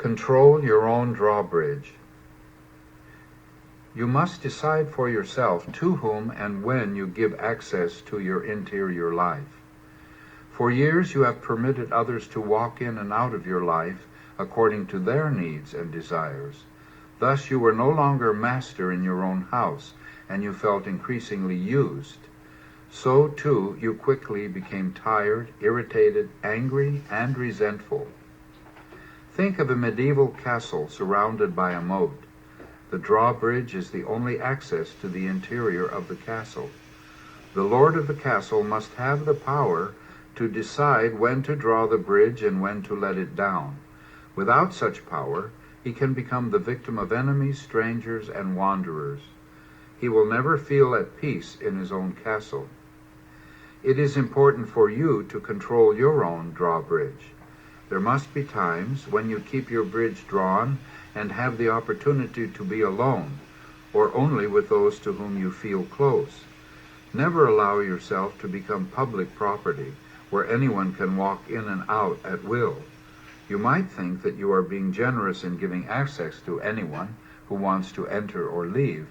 Control your own drawbridge. You must decide for yourself to whom and when you give access to your interior life. For years you have permitted others to walk in and out of your life according to their needs and desires. Thus you were no longer master in your own house, and you felt increasingly used. So too you quickly became tired, irritated, angry, and resentful. Think of a medieval castle surrounded by a moat. The drawbridge is the only access to the interior of the castle. The lord of the castle must have the power to decide when to draw the bridge and when to let it down. Without such power, he can become the victim of enemies, strangers, and wanderers. He will never feel at peace in his own castle. It is important for you to control your own drawbridge. There must be times when you keep your bridge drawn and have the opportunity to be alone, or only with those to whom you feel close. Never allow yourself to become public property, where anyone can walk in and out at will. You might think that you are being generous in giving access to anyone who wants to enter or leave,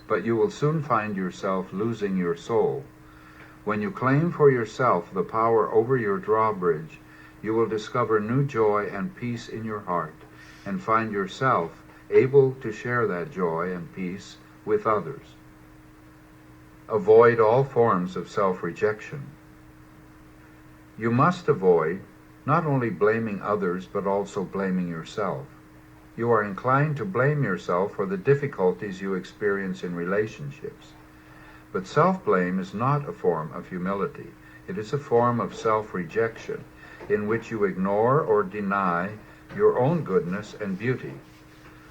but you will soon find yourself losing your soul. When you claim for yourself the power over your drawbridge, you will discover new joy and peace in your heart, and find yourself able to share that joy and peace with others. Avoid all forms of self-rejection. You must avoid not only blaming others, but also blaming yourself. You are inclined to blame yourself for the difficulties you experience in relationships. But self-blame is not a form of humility. It is a form of self-rejection, in which you ignore or deny your own goodness and beauty.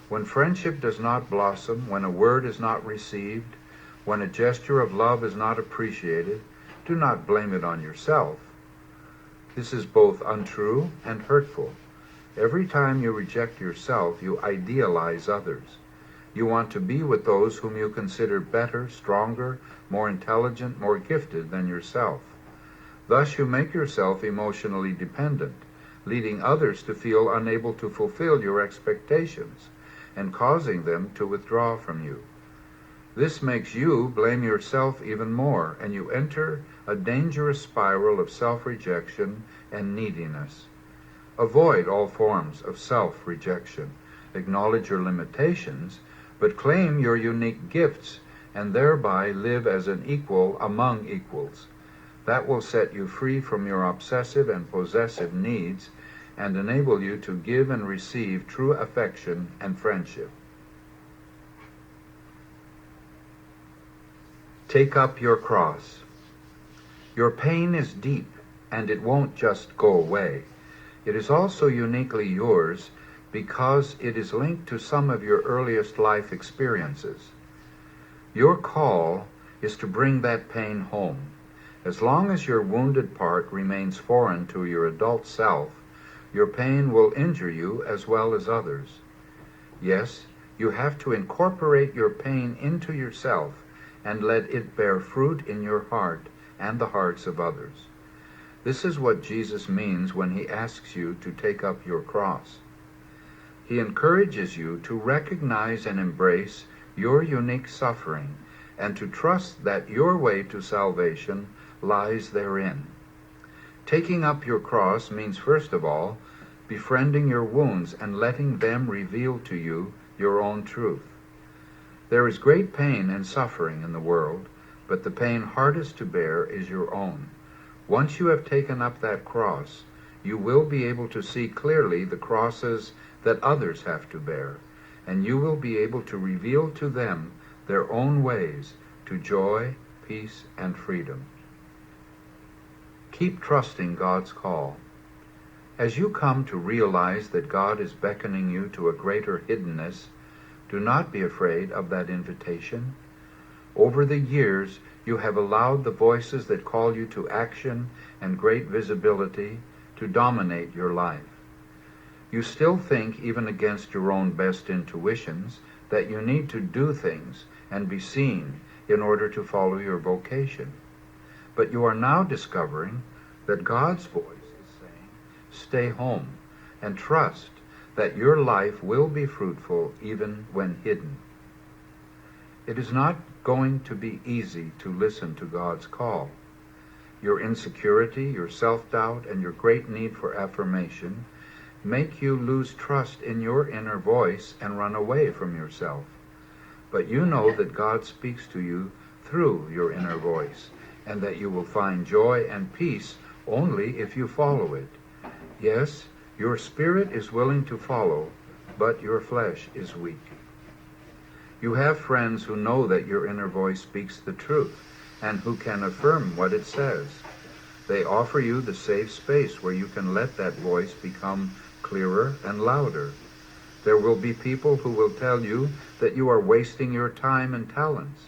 When friendship does not blossom, when a word is not received, when a gesture of love is not appreciated, do not blame it on yourself. This is both untrue and hurtful. Every time you reject yourself, you idealize others. You want to be with those whom you consider better, stronger, more intelligent, more gifted than yourself. Thus you make yourself emotionally dependent, leading others to feel unable to fulfill your expectations and causing them to withdraw from you. This makes you blame yourself even more, and you enter a dangerous spiral of self-rejection and neediness. Avoid all forms of self-rejection. Acknowledge your limitations, but claim your unique gifts, and thereby live as an equal among equals. That will set you free from your obsessive and possessive needs and enable you to give and receive true affection and friendship. Take up your cross. Your pain is deep, and it won't just go away. It is also uniquely yours because it is linked to some of your earliest life experiences. Your call is to bring that pain home. As long as your wounded part remains foreign to your adult self, your pain will injure you as well as others. Yes, you have to incorporate your pain into yourself and let it bear fruit in your heart and the hearts of others. This is what Jesus means when he asks you to take up your cross. He encourages you to recognize and embrace your unique suffering and to trust that your way to salvation lies therein. Taking up your cross means, first of all, befriending your wounds and letting them reveal to you your own truth. There is great pain and suffering in the world, but the pain hardest to bear is your own. Once you have taken up that cross, you will be able to see clearly the crosses that others have to bear, and you will be able to reveal to them their own ways to joy, peace, and freedom. Keep trusting God's call. As you come to realize that God is beckoning you to a greater hiddenness, do not be afraid of that invitation. Over the years, you have allowed the voices that call you to action and great visibility to dominate your life. You still think, even against your own best intuitions, that you need to do things and be seen in order to follow your vocation. But you are now discovering that God's voice is saying, stay home and trust that your life will be fruitful even when hidden. It is not going to be easy to listen to God's call. Your insecurity, your self-doubt, and your great need for affirmation make you lose trust in your inner voice and run away from yourself. But you know that God speaks to you through your inner voice, and that you will find joy and peace only if you follow it. Yes, your spirit is willing to follow, but your flesh is weak. You have friends who know that your inner voice speaks the truth, and who can affirm what it says. They offer you the safe space where you can let that voice become clearer and louder. There will be people who will tell you that you are wasting your time and talents,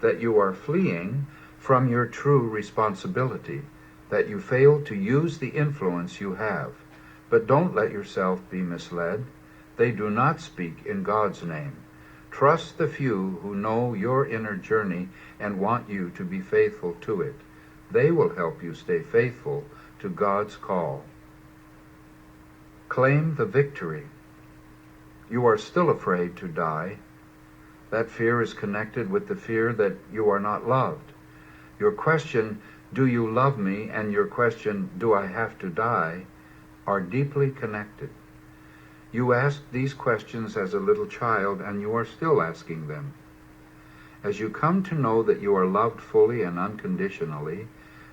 that you are fleeing from your true responsibility, that you fail to use the influence you have. But don't let yourself be misled. They do not speak in God's name. Trust the few who know your inner journey and want you to be faithful to it. They will help you stay faithful to God's call. Claim the victory. You are still afraid to die. That fear is connected with the fear that you are not loved. Your question, "Do you love me?" and your question, "Do I have to die?" are deeply connected. You asked these questions as a little child, and you are still asking them. As you come to know that you are loved fully and unconditionally,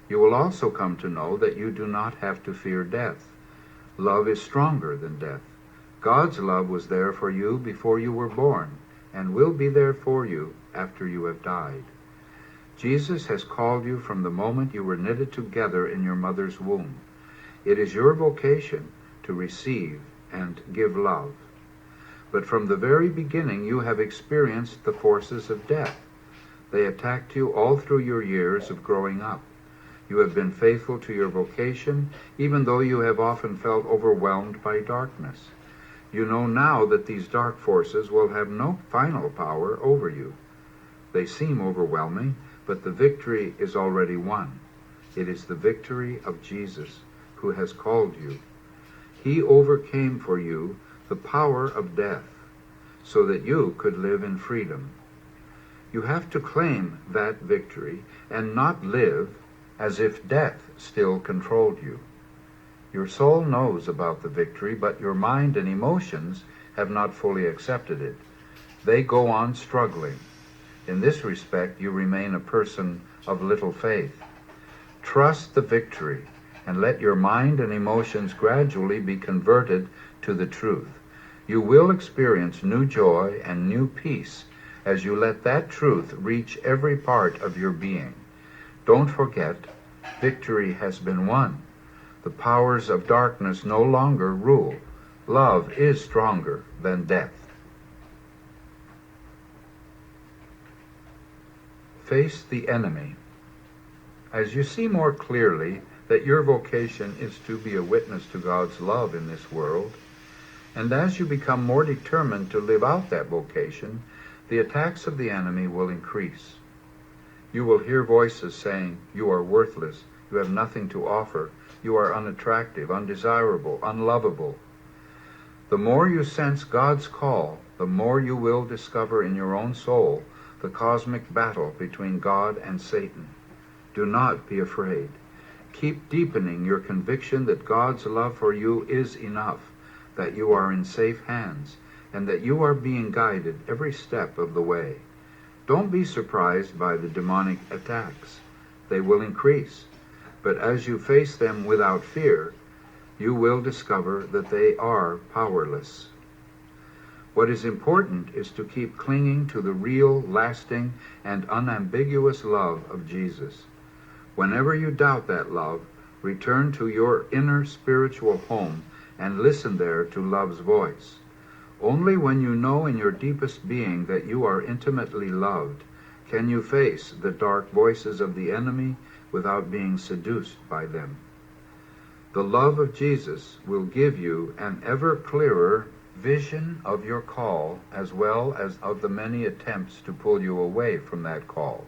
you will also come to know that you do not have to fear death. Love is stronger than death. God's love was there for you before you were born, and will be there for you after you have died. Jesus has called you from the moment you were knitted together in your mother's womb. It is your vocation to receive and give love. But from the very beginning you have experienced the forces of death. They attacked you all through your years of growing up. You have been faithful to your vocation, even though you have often felt overwhelmed by darkness. You know now that these dark forces will have no final power over you. They seem overwhelming, but the victory is already won. It is the victory of Jesus, who has called you. He overcame for you the power of death, so that you could live in freedom. You have to claim that victory and not live as if death still controlled you. Your soul knows about the victory, but your mind and emotions have not fully accepted it. They go on struggling. In this respect, you remain a person of little faith. Trust the victory, and let your mind and emotions gradually be converted to the truth. You will experience new joy and new peace as you let that truth reach every part of your being. Don't forget, victory has been won. The powers of darkness no longer rule. Love is stronger than death. Face the enemy. As you see more clearly that your vocation is to be a witness to God's love in this world, and as you become more determined to live out that vocation, the attacks of the enemy will increase. You will hear voices saying, "You are worthless, you have nothing to offer, you are unattractive, undesirable, unlovable." The more you sense God's call, the more you will discover in your own soul the cosmic battle between God and Satan. Do not be afraid. Keep deepening your conviction that God's love for you is enough, that you are in safe hands, and that you are being guided every step of the way. Don't be surprised by the demonic attacks. They will increase. But as you face them without fear, you will discover that they are powerless. What is important is to keep clinging to the real, lasting, and unambiguous love of Jesus. Whenever you doubt that love, return to your inner spiritual home and listen there to love's voice. Only when you know in your deepest being that you are intimately loved can you face the dark voices of the enemy without being seduced by them. The love of Jesus will give you an ever clearer vision of your call, as well as of the many attempts to pull you away from that call.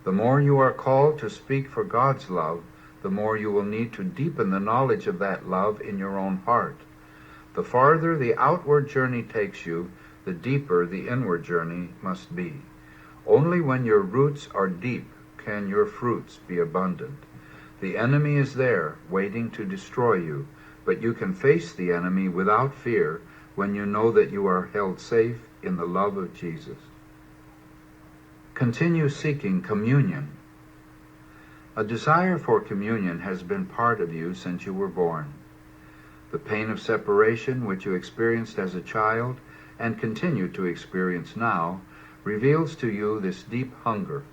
The more you are called to speak for God's love, the more you will need to deepen the knowledge of that love in your own heart. The farther the outward journey takes you, the deeper the inward journey must be. Only when your roots are deep can your fruits be abundant. The enemy is there, waiting to destroy you, but you can face the enemy without fear when you know that you are held safe in the love of Jesus. Continue seeking communion. A desire for communion has been part of you since you were born. The pain of separation, which you experienced as a child and continue to experience now, reveals to you this deep hunger.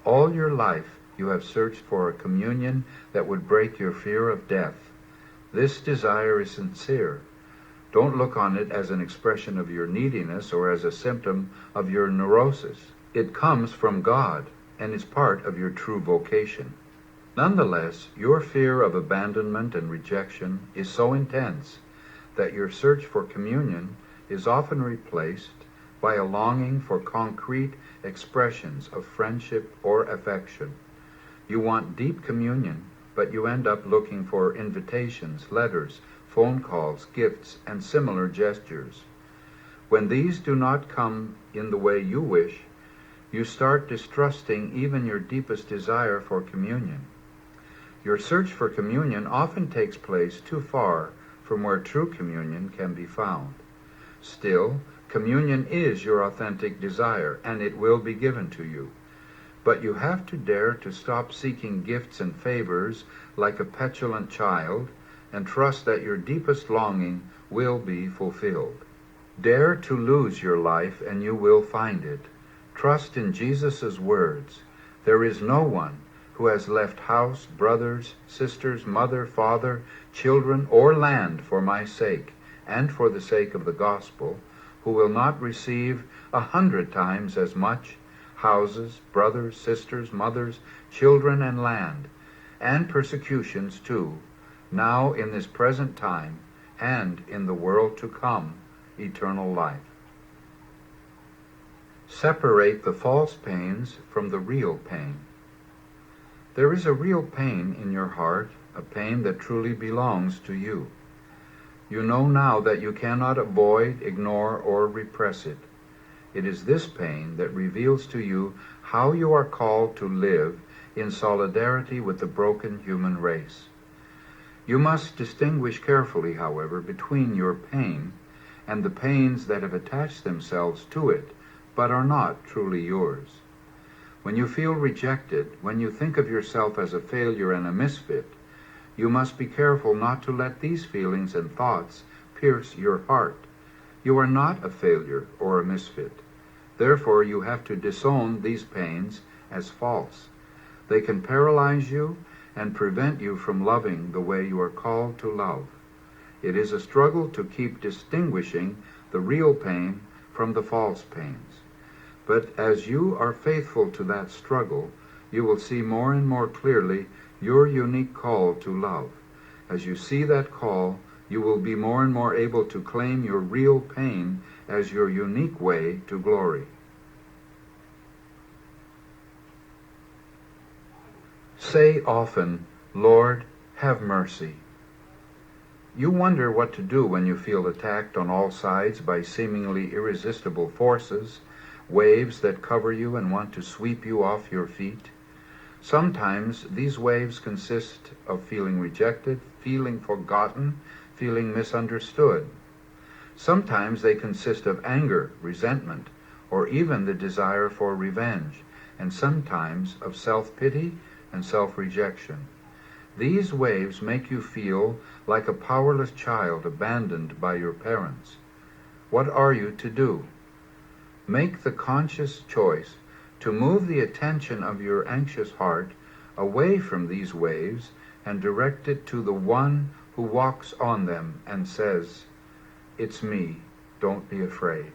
All your life you have searched for a communion that would break your fear of death. This desire is sincere. Don't look on it as an expression of your neediness or as a symptom of your neurosis. It comes from God and is part of your true vocation. Nonetheless, your fear of abandonment and rejection is so intense that your search for communion is often replaced by a longing for concrete expressions of friendship or affection. You want deep communion, but you end up looking for invitations, letters, phone calls, gifts, and similar gestures. When these do not come in the way you wish, you start distrusting even your deepest desire for communion. Your search for communion often takes place too far from where true communion can be found. Still, communion is your authentic desire, and it will be given to you. But you have to dare to stop seeking gifts and favors like a petulant child and trust that your deepest longing will be fulfilled. Dare to lose your life and you will find it. Trust in Jesus' words. There is no one who has left house, brothers, sisters, mother, father, children, or land for my sake and for the sake of the gospel, who will not receive 100 times as much, houses, brothers, sisters, mothers, children, and land, and persecutions too, now in this present time, and in the world to come, eternal life. Separate the false pains from the real pain. There is a real pain in your heart, a pain that truly belongs to you. You know now that you cannot avoid, ignore, or repress it. It is this pain that reveals to you how you are called to live in solidarity with the broken human race. You must distinguish carefully, however, between your pain and the pains that have attached themselves to it, but are not truly yours. When you feel rejected, when you think of yourself as a failure and a misfit, you must be careful not to let these feelings and thoughts pierce your heart. You are not a failure or a misfit. Therefore, you have to disown these pains as false. They can paralyze you and prevent you from loving the way you are called to love. It is a struggle to keep distinguishing the real pain from the false pains. But as you are faithful to that struggle, you will see more and more clearly your unique call to love. As you see that call, you will be more and more able to claim your real pain as your unique way to glory. Say often, Lord, have mercy. You wonder what to do when you feel attacked on all sides by seemingly irresistible forces, waves that cover you and want to sweep you off your feet. Sometimes these waves consist of feeling rejected, feeling forgotten, feeling misunderstood. Sometimes they consist of anger, resentment, or even the desire for revenge, and sometimes of self-pity and self-rejection. These waves make you feel like a powerless child abandoned by your parents. What are you to do? Make the conscious choice to move the attention of your anxious heart away from these waves and direct it to the one who walks on them and says, "It's me, don't be afraid."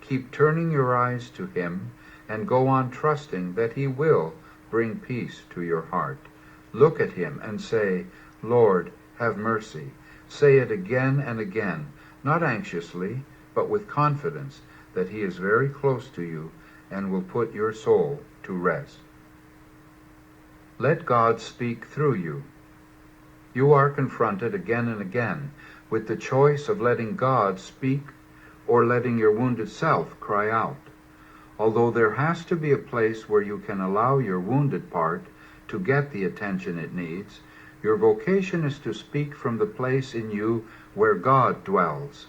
Keep turning your eyes to him and go on trusting that he will bring peace to your heart. Look at him and say, "Lord, have mercy." Say it again and again, not anxiously, but with confidence that he is very close to you and will put your soul to rest. Let God speak through you. You are confronted again and again with the choice of letting God speak or letting your wounded self cry out. Although there has to be a place where you can allow your wounded part to get the attention it needs, your vocation is to speak from the place in you where God dwells.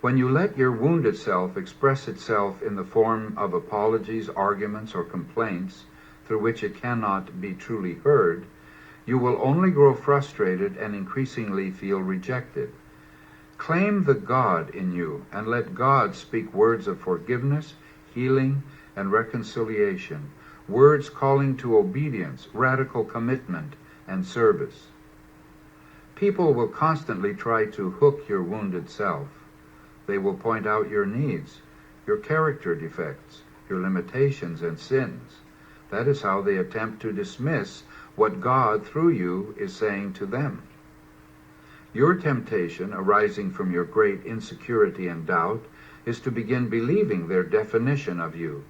When you let your wounded self express itself in the form of apologies, arguments, or complaints through which it cannot be truly heard, you will only grow frustrated and increasingly feel rejected. Claim the God in you and let God speak words of forgiveness, healing, and reconciliation, words calling to obedience, radical commitment, and service. People will constantly try to hook your wounded self. They will point out your needs, your character defects, your limitations and sins. That is how they attempt to dismiss what God, through you, is saying to them. Your temptation, arising from your great insecurity and doubt, is to begin believing their definition of you.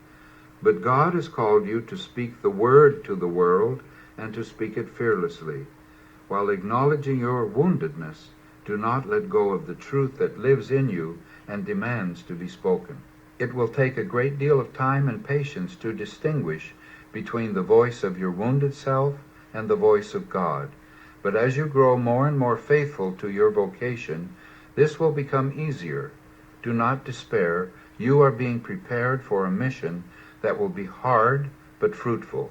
But God has called you to speak the word to the world and to speak it fearlessly. While acknowledging your woundedness, do not let go of the truth that lives in you and demands to be spoken. It will take a great deal of time and patience to distinguish between the voice of your wounded self and the voice of God. But as you grow more and more faithful to your vocation, this will become easier. Do not despair. You are being prepared for a mission that will be hard but fruitful.